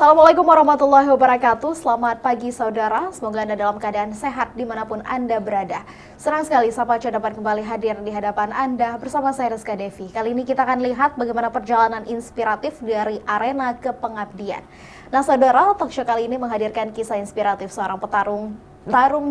Assalamualaikum warahmatullahi wabarakatuh. Selamat pagi saudara, semoga Anda dalam keadaan sehat dimanapun Anda berada. Senang sekali Sapaco dapat kembali hadir di hadapan Anda bersama saya Rizka Devi. Kali ini kita akan lihat bagaimana perjalanan inspiratif dari arena ke pengabdian. Nah saudara, talkshow kali ini menghadirkan kisah inspiratif seorang petarung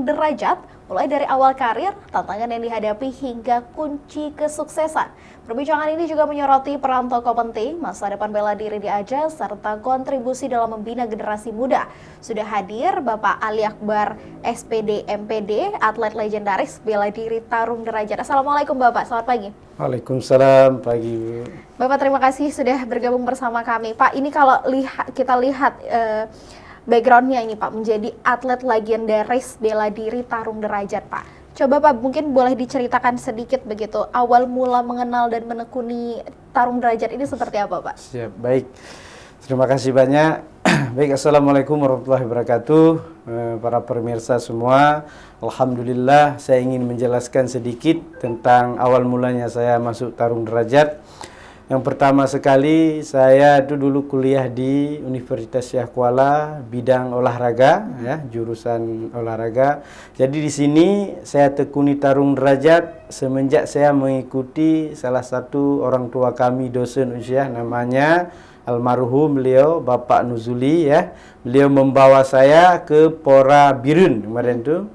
derajat, mulai dari awal karir, tantangan yang dihadapi hingga kunci kesuksesan. Perbincangan ini juga menyoroti peran tokoh penting, masa depan bela diri di Aceh, serta kontribusi dalam membina generasi muda. Sudah hadir Bapak Ali Akbar, SPD MPD, atlet legendaris bela diri tarung derajat. Assalamualaikum Bapak, selamat pagi. Waalaikumsalam, pagi. Bapak terima kasih sudah bergabung bersama kami. Pak, ini kalau kita lihat backgroundnya ini Pak, menjadi atlet legendaris bela diri tarung derajat Pak. Coba Pak, mungkin boleh diceritakan sedikit begitu, awal mula mengenal dan menekuni tarung derajat ini seperti apa Pak? Siap, baik. Terima kasih banyak. Baik, Assalamualaikum warahmatullahi wabarakatuh. Para pemirsa semua, Alhamdulillah saya ingin menjelaskan sedikit tentang awal mulanya saya masuk tarung derajat. Yang pertama sekali, saya dulu kuliah di Universitas Syah Kuala, bidang olahraga, ya, jurusan olahraga. Jadi di sini saya tekuni tarung derajat semenjak saya mengikuti salah satu orang tua kami dosen usia, namanya almarhum beliau Bapak Nuzuli, ya. Beliau membawa saya ke Pora Birun kemarin tuh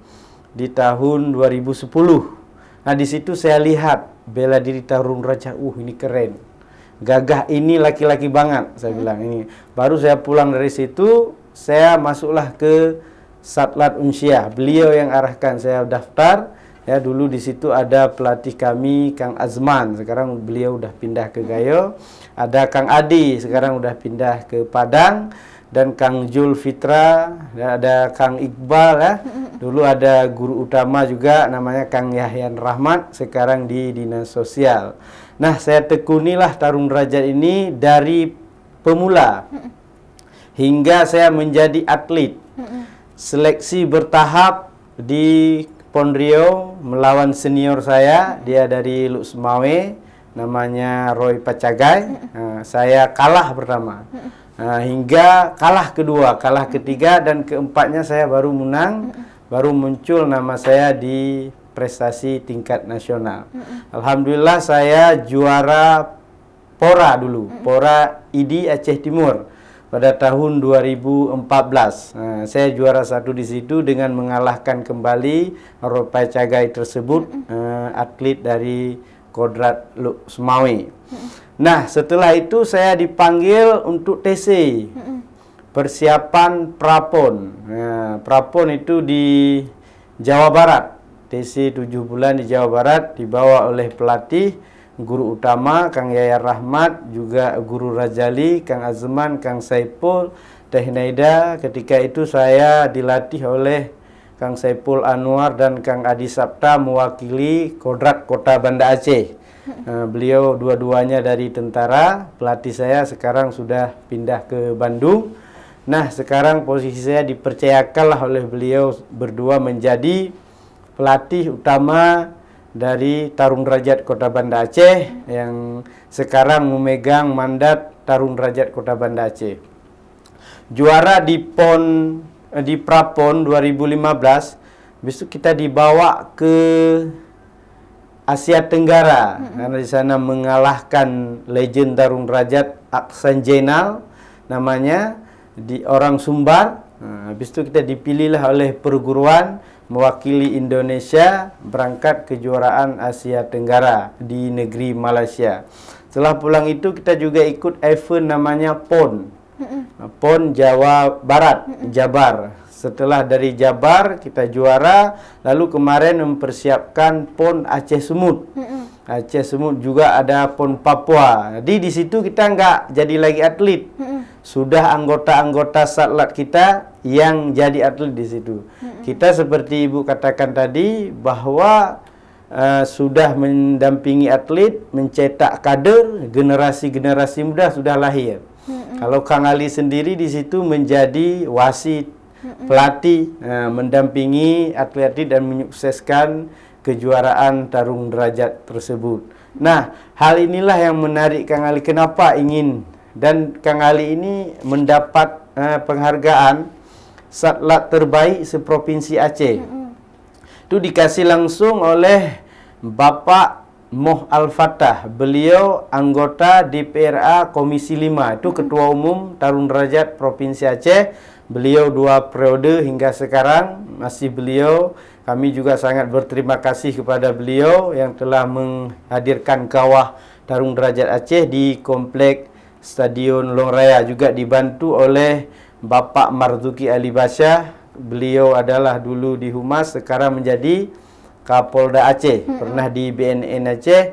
di tahun 2010. Nah di situ saya lihat bela diri tarung derajat, ini keren. Gagah, ini laki-laki banget, saya bilang ini. Baru saya pulang dari situ, saya masuklah ke Satlat Unsyah. Beliau yang arahkan saya daftar. Ya, dulu di situ ada pelatih kami Kang Azman, sekarang beliau udah pindah ke Gayo. Ada Kang Adi, sekarang udah pindah ke Padang. Dan Kang Jul Fitra, ada Kang Iqbal, ya. Dulu ada guru utama juga namanya Kang Yahyan Rahmat, sekarang di Dinas Sosial. Nah, saya tekunilah tarung derajat ini dari pemula hingga saya menjadi atlet. Seleksi bertahap di Pondrio melawan senior saya, dia dari Luxmawe, namanya Roy Pacagai. Saya kalah pertama. Hingga kalah kedua, kalah ketiga, dan keempatnya saya baru menang, baru muncul nama saya di prestasi tingkat nasional. Alhamdulillah saya juara Pora dulu, Pora ID Aceh Timur pada tahun 2014. Saya juara satu di situ dengan mengalahkan kembali Roy Cagai tersebut, atlet dari Kodrat Luxmawe. Nah, setelah itu saya dipanggil untuk TC, persiapan Prapon. Prapon itu di Jawa Barat, TC 7 bulan di Jawa Barat, dibawa oleh pelatih, guru utama Kang Yaya Rahmat, juga guru Rajali, Kang Azman, Kang Saipul, Teh Naida. Ketika itu saya dilatih oleh Kang Saipul Anwar dan Kang Adi Sapta mewakili Kodrat Kota Banda Aceh. Beliau dua-duanya dari tentara, pelatih saya sekarang sudah pindah ke Bandung. Nah, sekarang posisi saya dipercayakanlah oleh beliau berdua menjadi pelatih utama dari tarung derajat Kota Banda Aceh yang sekarang memegang mandat tarung derajat Kota Banda Aceh. Juara di Prapon 2015, besok kita dibawa ke Asia Tenggara, karena di sana mengalahkan legend tarung derajat Aksan Jainal namanya, di orang Sumbar. Habis itu kita dipilihlah oleh perguruan mewakili Indonesia berangkat kejuaraan Asia Tenggara di negeri Malaysia. Setelah pulang itu kita juga ikut event namanya PON, PON Jawa Barat, Jabar. Setelah dari Jabar kita juara, lalu kemarin mempersiapkan PON Aceh Sumut. Aceh Sumut juga ada PON Papua. Jadi di situ kita nggak jadi lagi atlet. Sudah anggota-anggota satlat kita yang jadi atlet di situ. Kita seperti Ibu katakan tadi bahwa sudah mendampingi atlet, mencetak kader, generasi-generasi muda sudah lahir. Kalau Kang Ali sendiri di situ menjadi wasit, pelatih, mendampingi atlet-atlet dan menyukseskan kejuaraan tarung derajat tersebut. Nah, hal inilah yang menarik Kang Ali. Kenapa ingin, dan Kang Ali ini mendapat penghargaan satlat terbaik seprovinsi Aceh. Itu dikasih langsung oleh Bapak Moh Al-Fatah. Beliau anggota DPRA Komisi 5. Itu Ketua Umum Tarung Derajat Provinsi Aceh. Beliau 2 periode hingga sekarang masih beliau. Kami juga sangat berterima kasih kepada beliau yang telah menghadirkan kawah Tarung Derajat Aceh di Komplek Stadion Long Raya. Juga dibantu oleh Bapak Marzuki Ali Basyah. Beliau adalah dulu di Humas, sekarang menjadi Kapolda Aceh, pernah di BNN Aceh.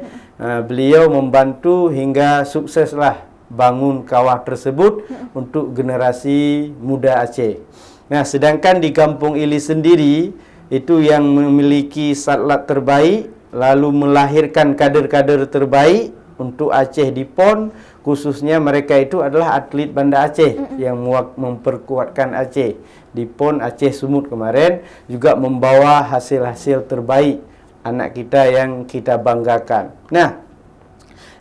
Beliau membantu hingga sukseslah bangun kawah tersebut untuk generasi muda Aceh. Nah, sedangkan di Kampung Ili sendiri, itu yang memiliki satlat terbaik, lalu melahirkan kader-kader terbaik untuk Aceh di PON, khususnya mereka itu adalah atlet Banda Aceh yang memperkuatkan Aceh. Di PON Aceh Sumut kemarin juga membawa hasil-hasil terbaik anak kita yang kita banggakan. Nah,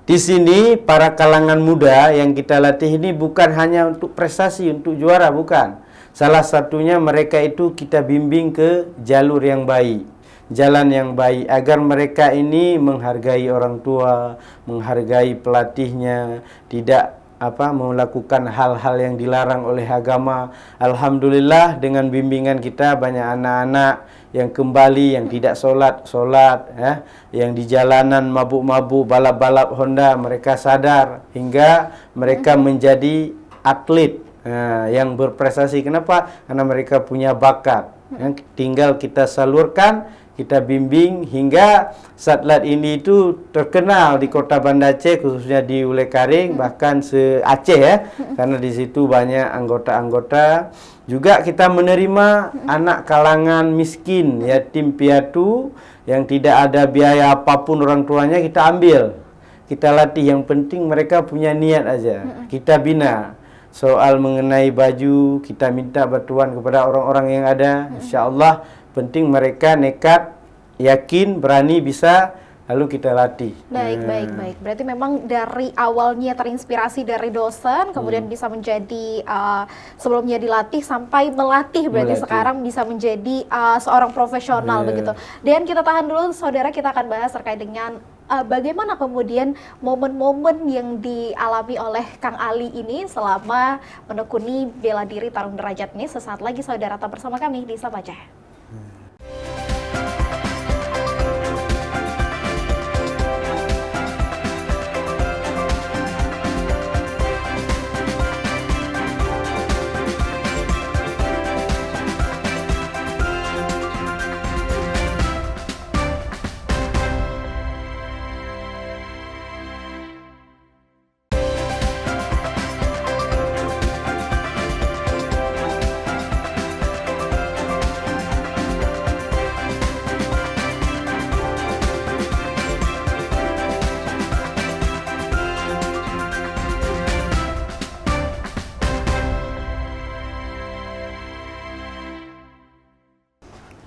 di sini para kalangan muda yang kita latih ini bukan hanya untuk prestasi, untuk juara, bukan. Salah satunya mereka itu kita bimbing ke jalur yang baik, jalan yang baik, agar mereka ini menghargai orang tua, menghargai pelatihnya, tidak melakukan hal-hal yang dilarang oleh agama. Alhamdulillah dengan bimbingan kita banyak anak-anak yang kembali, yang tidak solat ya, yang di jalanan mabuk-mabuk, balap-balap Honda, mereka sadar hingga mereka menjadi atlet yang berprestasi. Kenapa? Karena mereka punya bakat yang tinggal kita salurkan, kita bimbing hingga satlat ini itu terkenal di Kota Banda Aceh, khususnya di Ulekaring, bahkan se-Aceh ya, karena di situ banyak anggota-anggota. Juga kita menerima anak kalangan miskin, yatim piatu yang tidak ada biaya apapun orang tuanya, kita ambil, kita latih. Yang penting mereka punya niat aja, kita bina. Soal mengenai baju, kita minta bantuan kepada orang-orang yang ada, insya-Allah. Penting mereka nekat, yakin, berani, bisa, lalu kita latih. Baik. Berarti memang dari awalnya terinspirasi dari dosen, kemudian bisa menjadi sebelumnya dilatih sampai melatih. Berarti sekarang bisa menjadi seorang profesional begitu. Dan kita tahan dulu, saudara, kita akan bahas terkait dengan bagaimana kemudian momen-momen yang dialami oleh Kang Ali ini selama menekuni bela diri tarung derajat ini. Sesaat lagi saudara, tetap bersama kami di Sapa Aceh.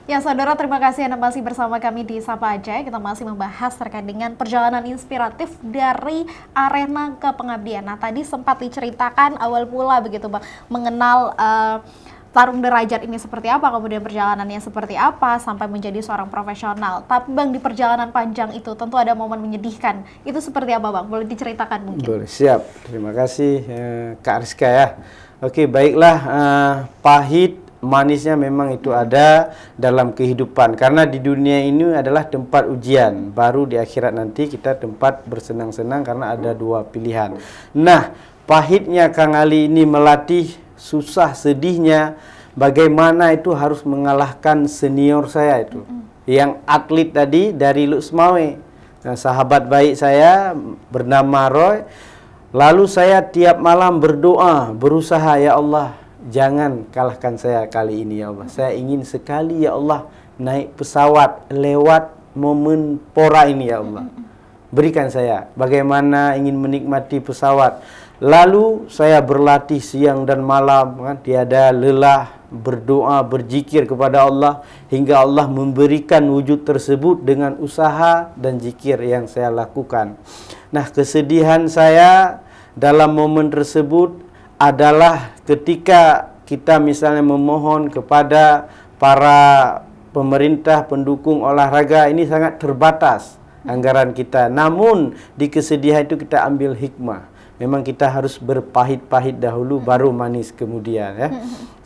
Ya saudara, terima kasih Anda masih bersama kami di Sapa Aceh. Kita masih membahas terkait dengan perjalanan inspiratif dari arena ke pengabdian. Nah, tadi sempat diceritakan awal mula begitu Bang, mengenal tarung derajat ini seperti apa, kemudian perjalanannya seperti apa sampai menjadi seorang profesional. Tapi Bang, di perjalanan panjang itu tentu ada momen menyedihkan. Itu seperti apa Bang? Boleh diceritakan mungkin? Boleh, siap. Terima kasih Kak Rizka ya. Oke, baiklah, pahit manisnya memang itu ada dalam kehidupan, karena di dunia ini adalah tempat ujian, baru di akhirat nanti kita tempat bersenang-senang, karena ada 2 pilihan. Nah, pahitnya Kang Ali ini melatih, susah sedihnya bagaimana itu harus mengalahkan senior saya itu, yang atlet tadi dari Luxmawe. Nah, sahabat baik saya bernama Roy. Lalu saya tiap malam berdoa, berusaha, ya Allah, jangan kalahkan saya kali ini ya Allah. Saya ingin sekali ya Allah naik pesawat lewat momen pora ini ya Allah. Berikan saya bagaimana ingin menikmati pesawat. Lalu saya berlatih siang dan malam, kan, tiada lelah, berdoa, berzikir kepada Allah hingga Allah memberikan wujud tersebut dengan usaha dan zikir yang saya lakukan. Nah, kesedihan saya dalam momen tersebut adalah ketika kita misalnya memohon kepada para pemerintah pendukung olahraga, ini sangat terbatas anggaran kita. Namun di kesedihan itu kita ambil hikmah. Memang kita harus berpahit-pahit dahulu baru manis kemudian ya.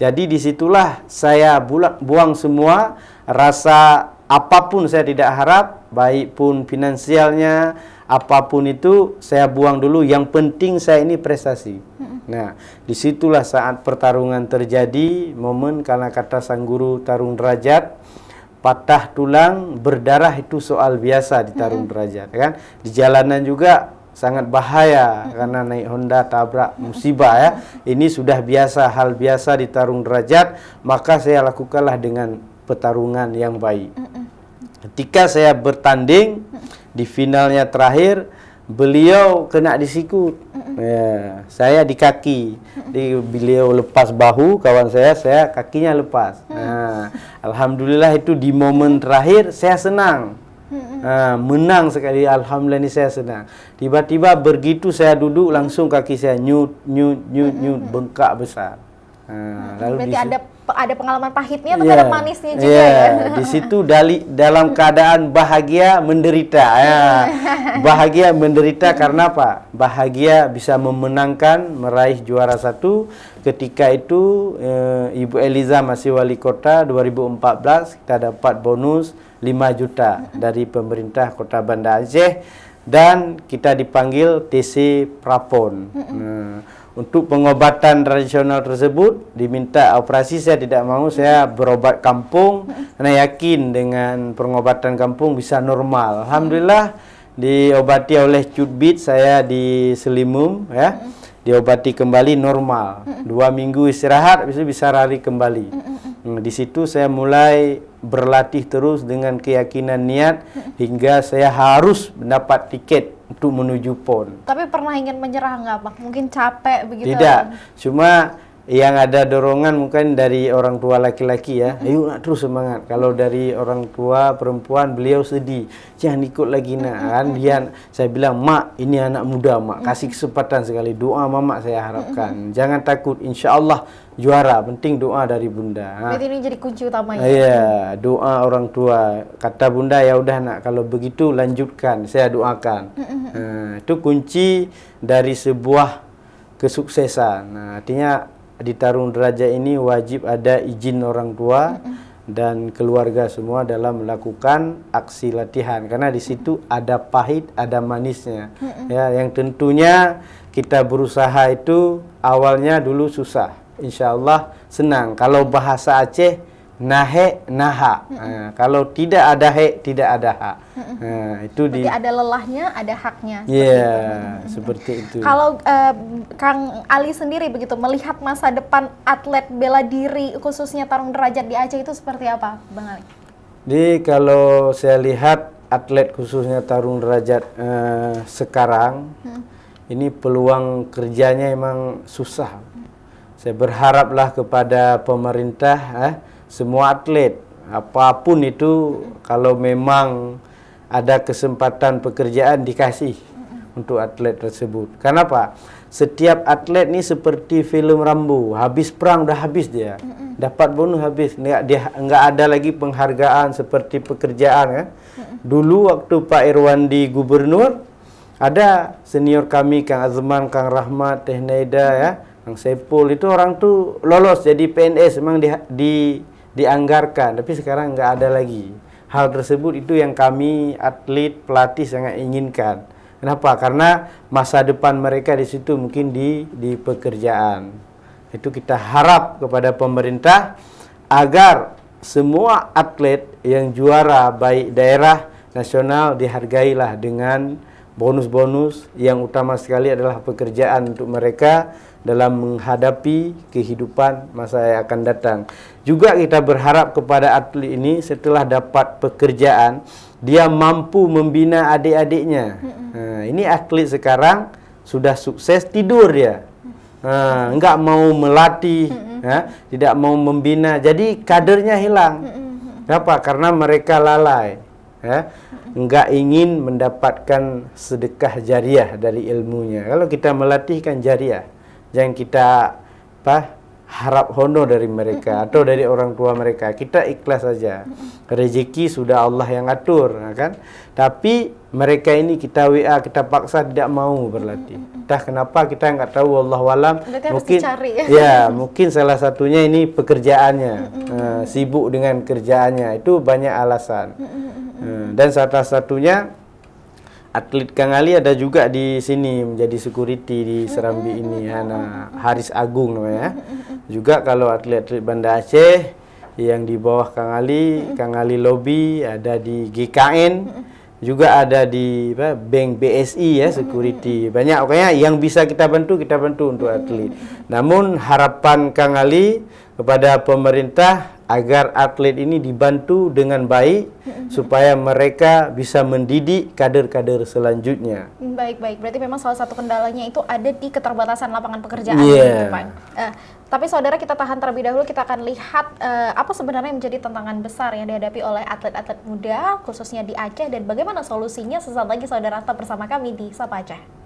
Jadi disitulah saya buang semua rasa apapun, saya tidak harap, baik pun finansialnya, apapun itu saya buang dulu. Yang penting saya ini prestasi. Nah, disitulah saat pertarungan terjadi, momen karena kata sang guru tarung derajat, patah tulang, berdarah itu soal biasa di tarung derajat, kan? Di jalanan juga sangat bahaya karena naik Honda tabrak musibah ya. Ini sudah biasa, hal biasa di tarung derajat, maka saya lakukanlah dengan pertarungan yang baik. Ketika saya bertanding di finalnya terakhir, beliau kena disikut. Ya, saya di kaki. Beliau lepas bahu, kawan saya kakinya lepas. Nah, alhamdulillah itu di momen terakhir saya senang. Menang sekali, alhamdulillah ini saya senang. Tiba-tiba begitu saya duduk langsung kaki saya nyut bengkak besar. Berarti ada pengalaman pahitnya tapi ada manisnya juga ya. Di situ dalam keadaan bahagia menderita. Bahagia menderita karena apa? Bahagia bisa memenangkan, meraih juara 1. Ketika itu Ibu Eliza masih wali kota 2014, kita dapat bonus 5 juta dari pemerintah Kota Banda Aceh dan kita dipanggil TC Prapon. Untuk pengobatan tradisional tersebut diminta operasi, saya tidak mau, saya berobat kampung karena yakin dengan pengobatan kampung bisa normal. Alhamdulillah diobati oleh cutbit, saya di Selimum ya. Diobati kembali normal. 2 minggu istirahat, habis itu bisa lari kembali. Di situ saya mulai berlatih terus dengan keyakinan niat hingga saya harus mendapat tiket untuk menuju PON. Tapi pernah ingin menyerah nggak, Pak? Mungkin capek begitu? Tidak, cuma yang ada dorongan mungkin dari orang tua laki-laki ya, ayo nak terus semangat. Kalau dari orang tua perempuan, beliau sedih, jangan ikut lagi nak. Kan dia, saya bilang, mak ini anak muda mak, kasih kesempatan sekali, doa mama saya harapkan, jangan takut, insya Allah juara, penting doa dari bunda. Berarti ini jadi kunci utamanya. Iya, doa orang tua. Kata bunda, ya udah nak, kalau begitu lanjutkan, saya doakan. Itu kunci dari sebuah kesuksesan. Nah, artinya di tarung derajat ini wajib ada izin orang tua dan keluarga semua dalam melakukan aksi latihan, karena di situ ada pahit, ada manisnya. Ya, yang tentunya kita berusaha itu awalnya dulu susah, insya Allah senang. Kalau bahasa Aceh nahe naha. Kalau tidak ada he, tidak ada ha. Itu berarti ada lelahnya, ada haknya. Iya, seperti itu. Kalau Kang Ali sendiri begitu melihat masa depan atlet bela diri khususnya tarung derajat di Aceh itu seperti apa, Bang Ali? Jadi kalau saya lihat atlet khususnya tarung derajat sekarang ini peluang kerjanya emang susah. Saya berharaplah kepada pemerintah, semua atlet apapun itu, kalau memang ada kesempatan pekerjaan dikasih untuk atlet tersebut. Kenapa? Setiap atlet ini seperti film Rambo, habis perang udah habis dia, dapat bonus habis, nggak ada lagi penghargaan seperti pekerjaan kan. Dulu waktu Pak Irwandi gubernur, ada senior kami Kang Azman, Kang Rahmat, Teh Naida ya, Kang Sepul, itu orang tuh lolos jadi PNS, memang dianggarkan, tapi sekarang nggak ada lagi. Hal tersebut itu yang kami atlet pelatih sangat inginkan. Kenapa? Karena masa depan mereka di situ mungkin di pekerjaan. Itu kita harap kepada pemerintah agar semua atlet yang juara baik daerah nasional dihargailah dengan bonus-bonus, yang utama sekali adalah pekerjaan untuk mereka dalam menghadapi kehidupan masa yang akan datang. Juga kita berharap kepada atlet ini setelah dapat pekerjaan, dia mampu membina adik-adiknya. Nah, ini atlet sekarang sudah sukses, tidur dia. Enggak mau melatih, tidak mau membina, jadi kadernya hilang. Kenapa? Karena mereka lalai. Enggak ingin mendapatkan sedekah jariah dari ilmunya. Kalau kita melatih kan jariah, jangan kita harap honor dari mereka atau dari orang tua mereka. Kita ikhlas saja. Rezeki sudah Allah yang atur, kan? Tapi mereka ini kita WA, kita paksa tidak mau berlatih. Entah kenapa, kita nggak tahu, wallahu alam. Mungkin dicari, ya, mungkin salah satunya ini pekerjaannya, sibuk dengan kerjaannya. Itu banyak alasan. Dan salah satunya atlet Kang Ali ada juga di sini menjadi security di Serambi ini, Haris Agung namanya. Juga kalau atlet-atlet Banda Aceh yang di bawah Kang Ali Lobby, ada di GKN, juga ada di Bank BSI ya, security. Banyak pokoknya yang bisa kita bantu untuk atlet. Namun harapan Kang Ali kepada pemerintah agar atlet ini dibantu dengan baik supaya mereka bisa mendidik kader-kader selanjutnya. Baik. Berarti memang salah satu kendalanya itu ada di keterbatasan lapangan pekerjaan, Yeah. Pak. Tapi saudara, kita tahan terlebih dahulu, kita akan lihat apa sebenarnya yang menjadi tantangan besar yang dihadapi oleh atlet-atlet muda khususnya di Aceh dan bagaimana solusinya. Sesaat lagi saudara tetap bersama kami di Sapa Aceh.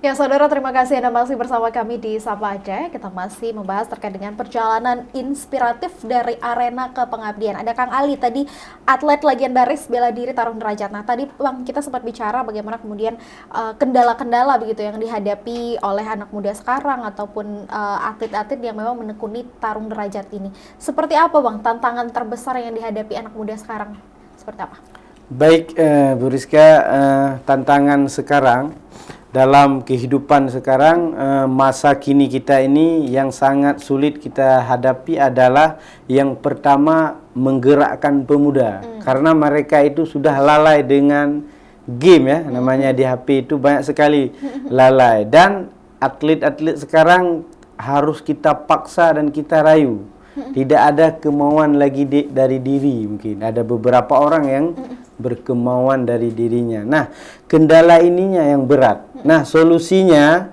Ya saudara, terima kasih Anda masih bersama kami di Sapa Aceh. Kita masih membahas terkait dengan perjalanan inspiratif dari arena ke pengabdian. Ada Kang Ali tadi, atlet legendaris bela diri tarung derajat. Nah tadi Bang, kita sempat bicara bagaimana kemudian kendala-kendala begitu yang dihadapi oleh anak muda sekarang ataupun atlet-atlet yang memang menekuni tarung derajat ini. Seperti apa Bang tantangan terbesar yang dihadapi anak muda sekarang? Seperti apa? Baik, Bu Rizka, tantangan sekarang dalam kehidupan sekarang, masa kini kita ini yang sangat sulit kita hadapi adalah yang pertama menggerakkan pemuda. Karena mereka itu sudah lalai dengan game ya, namanya di HP itu banyak sekali lalai. Dan atlet-atlet sekarang harus kita paksa dan kita rayu. Tidak ada kemauan lagi dari diri mungkin. Ada beberapa orang yang berkemauan dari dirinya. Nah, kendala ininya yang berat. Nah, solusinya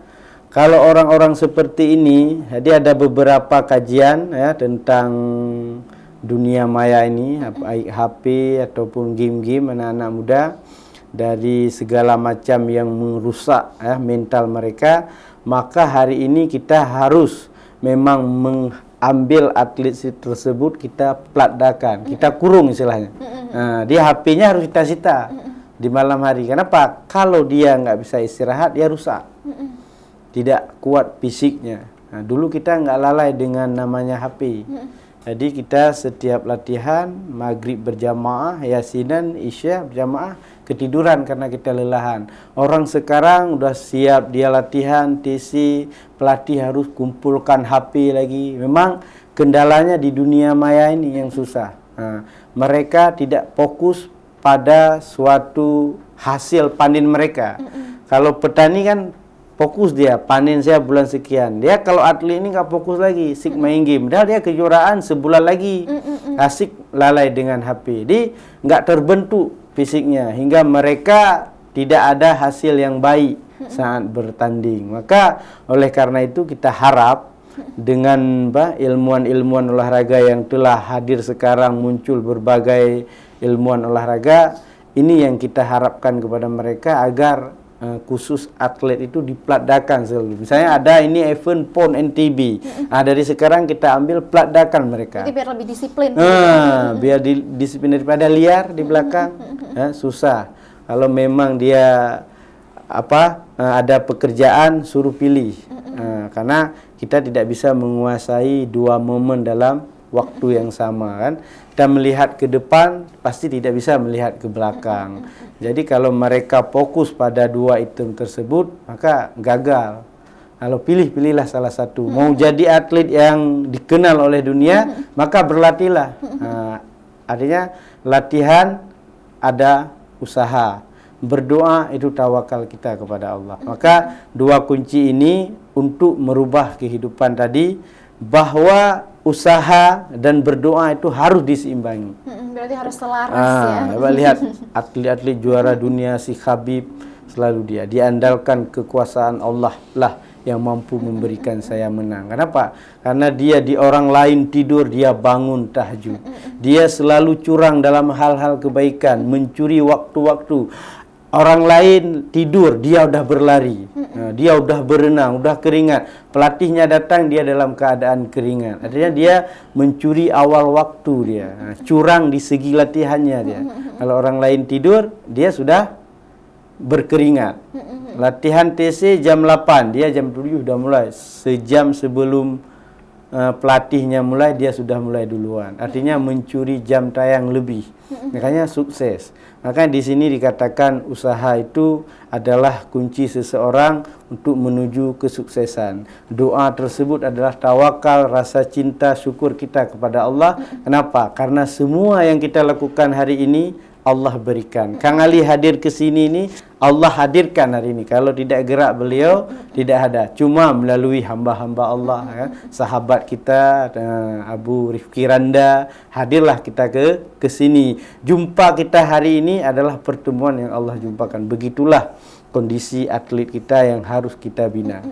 kalau orang-orang seperti ini, jadi ada beberapa kajian ya tentang dunia maya ini, baik HP ataupun game-game anak-anak muda dari segala macam yang merusak ya mental mereka, maka hari ini kita harus memang mengambil atlet tersebut, kita peladdakan, kita kurung istilahnya. Nah, dia HP-nya harus kita sita di malam hari. Kenapa? Kalau dia nggak bisa istirahat, dia rusak. Tidak kuat fisiknya. Nah, dulu kita nggak lalai dengan namanya HP. Jadi kita setiap latihan, maghrib berjamaah, yasinan, isya berjamaah, ketiduran karena kita lelahan. Orang sekarang udah siap dia latihan, TC, pelatih harus kumpulkan HP lagi. Memang kendalanya di dunia maya ini yang susah. Nah, mereka tidak fokus pada suatu hasil panen mereka. Kalau petani kan fokus dia, panen saya bulan sekian. Dia kalau atlet ini nggak fokus lagi, sik main game. Padahal dia kejuaraan sebulan lagi, asik lalai dengan HP. Jadi nggak terbentuk fisiknya, hingga mereka tidak ada hasil yang baik saat bertanding. Maka oleh karena itu kita harap dengan ilmuwan-ilmuwan olahraga yang telah hadir sekarang, muncul berbagai ilmuwan olahraga, ini yang kita harapkan kepada mereka agar khusus atlet itu dipeladakan selalu. Misalnya ada ini event PON NTB. Nah, dari sekarang kita ambil peladakan mereka. Jadi biar lebih disiplin. Biar disiplin daripada liar di belakang. Susah. Kalau memang dia ada pekerjaan, suruh pilih. Karena kita tidak bisa menguasai dua momen dalam waktu yang sama kan. Kita melihat ke depan pasti tidak bisa melihat ke belakang. Jadi kalau mereka fokus pada dua item tersebut, maka gagal. Kalau pilihlah salah satu. Mau jadi atlet yang dikenal oleh dunia, maka berlatihlah. Artinya latihan ada usaha. Berdoa itu tawakal kita kepada Allah. Maka dua kunci ini untuk merubah kehidupan tadi, bahwa usaha dan berdoa itu harus diseimbangi. Berarti harus selaras ya. Lihat atlet-atlet juara dunia, si Khabib, selalu dia diandalkan kekuasaan Allah lah yang mampu memberikan saya menang. Kenapa? Karena dia di orang lain tidur, dia bangun tahajud. Dia selalu curang dalam hal-hal kebaikan, mencuri waktu-waktu. Orang lain tidur, dia udah berlari. Dia udah berenang, udah keringat. Pelatihnya datang, dia dalam keadaan keringat. Artinya dia mencuri awal waktu dia. Curang di segi latihannya dia. Kalau orang lain tidur, dia sudah berkeringat. Latihan TC jam 8, dia jam 7 sudah mulai. Sejam sebelum pelatihnya mulai, dia sudah mulai duluan. Artinya mencuri jam tayang lebih. Makanya sukses. Maka di sini dikatakan usaha itu adalah kunci seseorang untuk menuju kesuksesan. Doa tersebut adalah tawakal, rasa cinta, syukur kita kepada Allah. Kenapa? Karena semua yang kita lakukan hari ini Allah berikan. Kang Ali hadir ke sini ini Allah hadirkan hari ini. Kalau tidak gerak beliau tidak ada. Cuma melalui hamba-hamba Allah, ya. Sahabat kita Abu Rifki Randa, hadirlah kita ke sini. Jumpa kita hari ini adalah pertemuan yang Allah jumpakan. Begitulah kondisi atlet kita yang harus kita bina.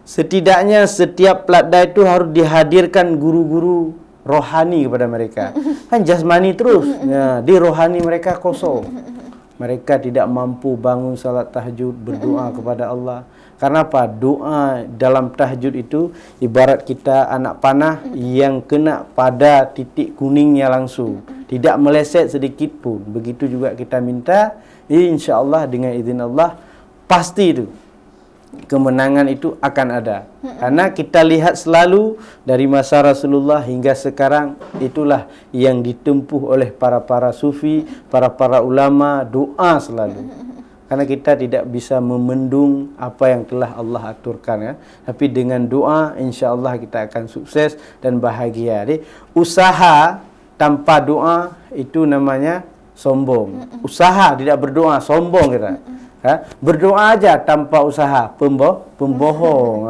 Setidaknya setiap pelatda itu harus dihadirkan guru-guru rohani kepada mereka. Kan jasmani terus, ya, di rohani mereka kosong. Mereka tidak mampu bangun salat tahajud, berdoa kepada Allah. Karena apa? Doa dalam tahajud itu ibarat kita anak panah yang kena pada titik kuningnya langsung, tidak meleset sedikit pun. Begitu juga kita minta, insya-Allah dengan izin Allah pasti itu kemenangan itu akan ada. Karena kita lihat selalu dari masa Rasulullah hingga sekarang, itulah yang ditempuh oleh para sufi, para ulama, doa selalu. Karena kita tidak bisa memendung apa yang telah Allah aturkan, ya. Tapi dengan doa insya-Allah kita akan sukses dan bahagia. Jadi usaha tanpa doa itu namanya sombong. Usaha tidak berdoa sombong kita. Berdoa aja tanpa usaha, pembohong.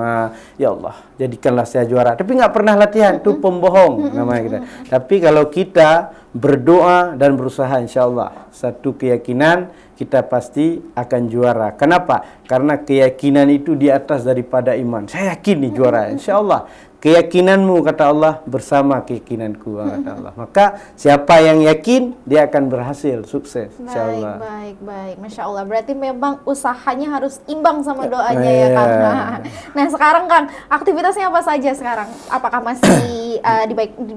Ya Allah, jadikanlah saya juara. Tapi nggak pernah latihan, itu pembohong namanya kita. Tapi kalau kita berdoa dan berusaha, insya Allah satu keyakinan kita pasti akan juara. Kenapa? Karena keyakinan itu di atas daripada iman. Saya yakin nih juara, insya Allah. Keyakinanmu, kata Allah, bersama keyakinanku, kata Allah. Maka siapa yang yakin, dia akan berhasil, sukses, insya Allah. Baik. Masya Allah. Berarti memang usahanya harus imbang sama doanya, ya Kang. Nah sekarang Kang, aktivitasnya apa saja sekarang? Apakah masih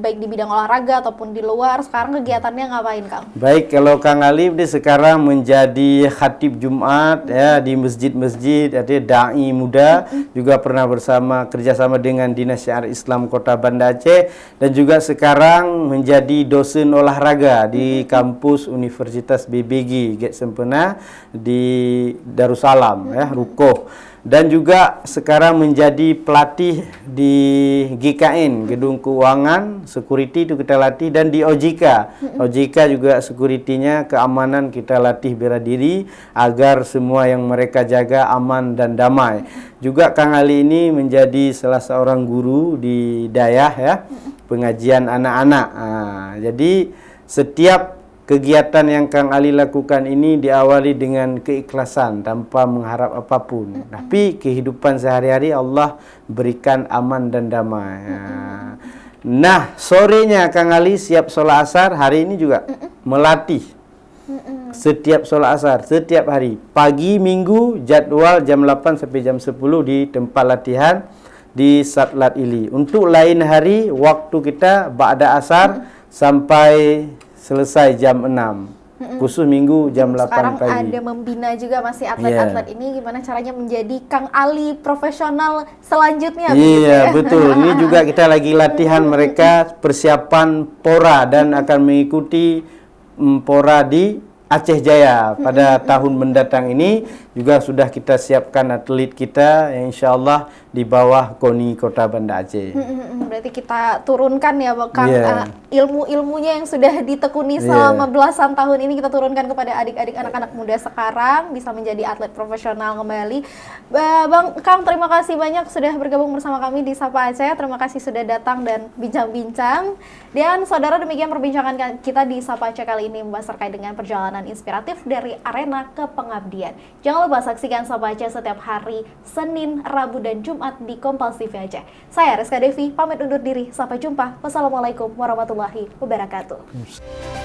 baik di bidang olahraga ataupun di luar? Sekarang kegiatannya ngapain, Kang? Baik, kalau Kang Alif dia sekarang menjadi khatib Jumat, ya, di masjid-masjid, artinya dai muda, juga pernah kerjasama dengan Dinas Syiar Islam Kota Banda Aceh, dan juga sekarang menjadi dosen olahraga di kampus Universitas BBG Get Sempena di Darussalam, ya, Rukoh. Dan juga sekarang menjadi pelatih di GKN, Gedung Keuangan, security itu kita latih, dan di OJK. OJK juga security-nya, keamanan kita latih bela diri agar semua yang mereka jaga aman dan damai. Juga Kang Ali ini menjadi salah seorang guru di Dayah, ya, pengajian anak-anak. Jadi setiap kegiatan yang Kang Ali lakukan ini diawali dengan keikhlasan tanpa mengharap apapun. Tapi kehidupan sehari-hari Allah berikan aman dan damai. Nah, sorenya Kang Ali siap sholat asar, hari ini juga melatih. Setiap sholat asar, setiap hari. Pagi Minggu jadwal jam 8 sampai jam 10 di tempat latihan di Satlat Ili. Untuk lain hari waktu kita ba'da asar sampai selesai jam 6. Khusus Minggu jam 8 Sekarang pagi. ada membina juga masih atlet-atlet ini, gimana caranya menjadi Kang Ali profesional selanjutnya. Iya, betul. Ini juga kita lagi latihan mereka persiapan pora dan akan mengikuti pora di Aceh Jaya. Pada tahun mendatang ini juga sudah kita siapkan atlet kita yang insya Allah di bawah KONI Kota Banda Aceh. Berarti kita turunkan ya Kang, Iya. ilmu-ilmunya yang sudah ditekuni selama belasan tahun ini kita turunkan kepada adik-adik anak-anak muda sekarang bisa menjadi atlet profesional kembali. Bang Kang, terima kasih banyak sudah bergabung bersama kami di Sapa Aceh. Terima kasih sudah datang dan bincang-bincang. Dan saudara, demikian perbincangan kita di Sapa Aceh kali ini membahas terkait dengan perjalanan inspiratif dari arena ke pengabdian. Jangan lupa saksikan Sapa Aceh setiap hari Senin, Rabu, dan Jumat di Kompas TV Aceh. Saya Rizka Devi, pamit undur diri. Sampai jumpa. Wassalamualaikum warahmatullahi wabarakatuh.